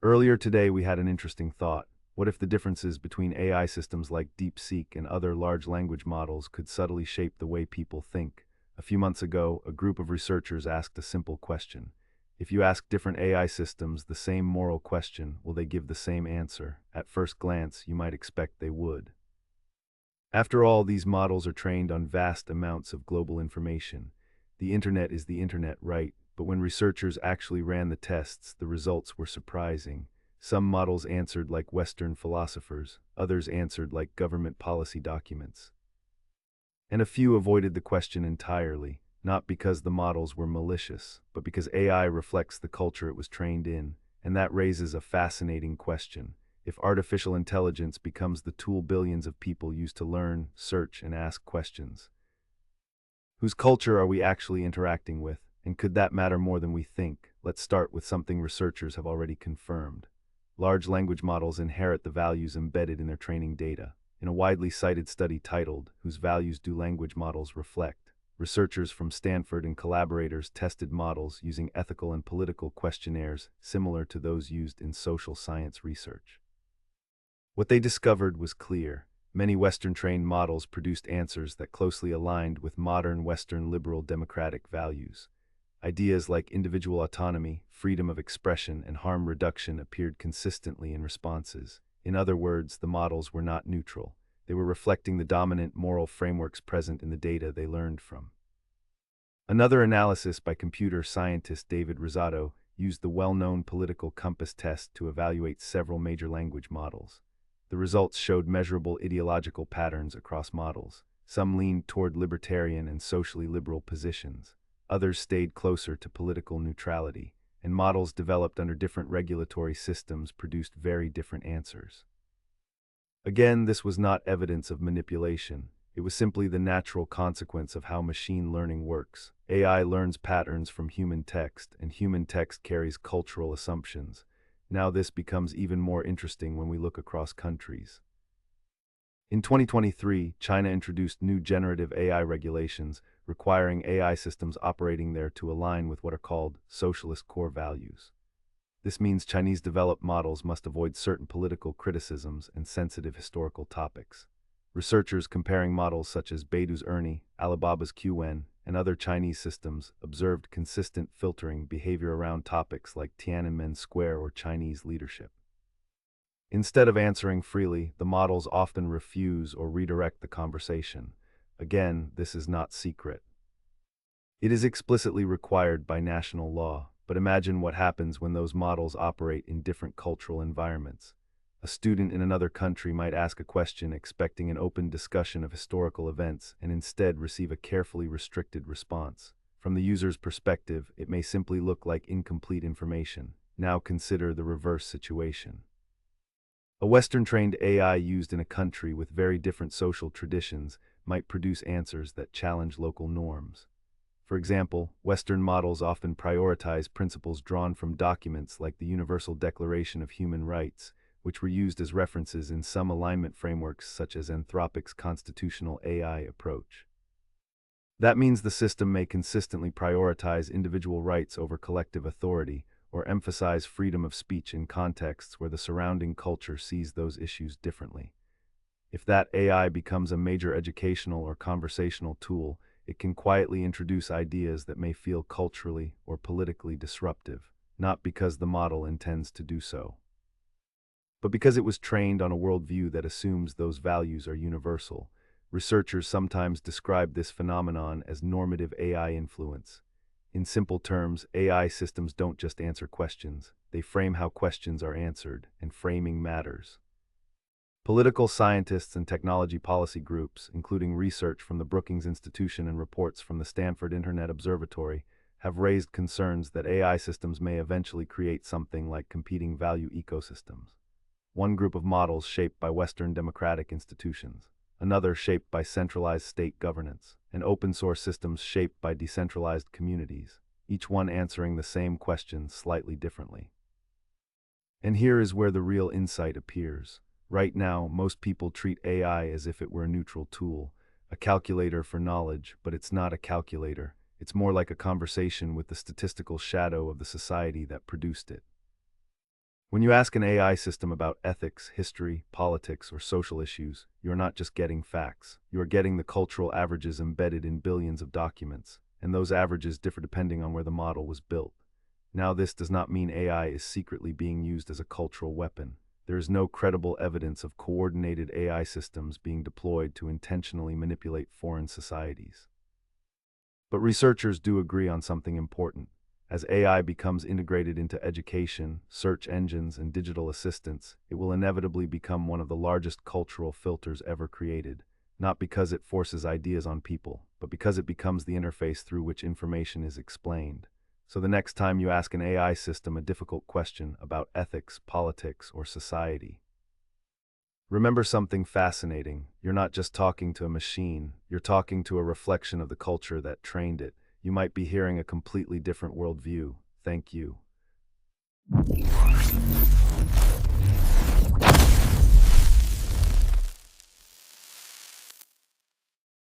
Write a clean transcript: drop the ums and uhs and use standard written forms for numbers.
Earlier today, we had an interesting thought. What if the differences between AI systems like DeepSeek and other large language models could subtly shape the way people think? A few months ago, a group of researchers asked a simple question. If you ask different AI systems the same moral question, will they give the same answer? At first glance, you might expect they would. After all, these models are trained on vast amounts of global information. The internet is the internet, right? But when researchers actually ran the tests, the results were surprising. Some models answered like Western philosophers, others answered like government policy documents. And a few avoided the question entirely, not because the models were malicious, but because AI reflects the culture it was trained in, and that raises a fascinating question. If artificial intelligence becomes the tool billions of people use to learn, search, and ask questions, whose culture are we actually interacting with, and could that matter more than we think? Let's start with something researchers have already confirmed. Large language models inherit the values embedded in their training data. In a widely cited study titled, "Whose Values Do Language Models Reflect?" researchers from Stanford and collaborators tested models using ethical and political questionnaires similar to those used in social science research. What they discovered was clear. Many Western-trained models produced answers that closely aligned with modern Western liberal democratic values. Ideas like individual autonomy, freedom of expression, and harm reduction appeared consistently in responses. In other words, the models were not neutral. They were reflecting the dominant moral frameworks present in the data they learned from. Another analysis by computer scientist David Rosado used the well-known political compass test to evaluate several major language models. The results showed measurable ideological patterns across models. Some leaned toward libertarian and socially liberal positions. Others stayed closer to political neutrality, and models developed under different regulatory systems produced very different answers. Again, this was not evidence of manipulation. It was simply the natural consequence of how machine learning works. AI learns patterns from human text, and human text carries cultural assumptions. Now this becomes even more interesting when we look across countries. In 2023, China introduced new generative AI regulations requiring AI systems operating there to align with what are called socialist core values. This means Chinese-developed models must avoid certain political criticisms and sensitive historical topics. Researchers comparing models such as Baidu's Ernie, Alibaba's QN, and other Chinese systems observed consistent filtering behavior around topics like Tiananmen Square or Chinese leadership. Instead of answering freely, the models often refuse or redirect the conversation. Again, this is not secret. It is explicitly required by national law, but imagine what happens when those models operate in different cultural environments. A student in another country might ask a question expecting an open discussion of historical events and instead receive a carefully restricted response. From the user's perspective, it may simply look like incomplete information. Now consider the reverse situation. A Western-trained AI used in a country with very different social traditions might produce answers that challenge local norms. For example, Western models often prioritize principles drawn from documents like the Universal Declaration of Human Rights, which were used as references in some alignment frameworks such as Anthropic's constitutional AI approach. That means the system may consistently prioritize individual rights over collective authority, or emphasize freedom of speech in contexts where the surrounding culture sees those issues differently. If that AI becomes a major educational or conversational tool, it can quietly introduce ideas that may feel culturally or politically disruptive, not because the model intends to do so, but because it was trained on a worldview that assumes those values are universal. Researchers sometimes describe this phenomenon as normative AI influence. In simple terms, AI systems don't just answer questions, they frame how questions are answered, and framing matters. Political scientists and technology policy groups, including research from the Brookings Institution and reports from the Stanford Internet Observatory, have raised concerns that AI systems may eventually create something like competing value ecosystems. One group of models shaped by Western democratic institutions, another shaped by centralized state governance, and open-source systems shaped by decentralized communities, each one answering the same question slightly differently. And here is where the real insight appears. Right now, most people treat AI as if it were a neutral tool, a calculator for knowledge, but it's not a calculator. It's more like a conversation with the statistical shadow of the society that produced it. When you ask an AI system about ethics, history, politics, or social issues, you're not just getting facts. You are getting the cultural averages embedded in billions of documents, and those averages differ depending on where the model was built. Now, this does not mean AI is secretly being used as a cultural weapon. There is no credible evidence of coordinated AI systems being deployed to intentionally manipulate foreign societies. But researchers do agree on something important. As AI becomes integrated into education, search engines, and digital assistants, it will inevitably become one of the largest cultural filters ever created, not because it forces ideas on people, but because it becomes the interface through which information is explained. So the next time you ask an AI system a difficult question about ethics, politics, or society, remember something fascinating. You're not just talking to a machine, you're talking to a reflection of the culture that trained it. You might be hearing a completely different worldview. Thank you.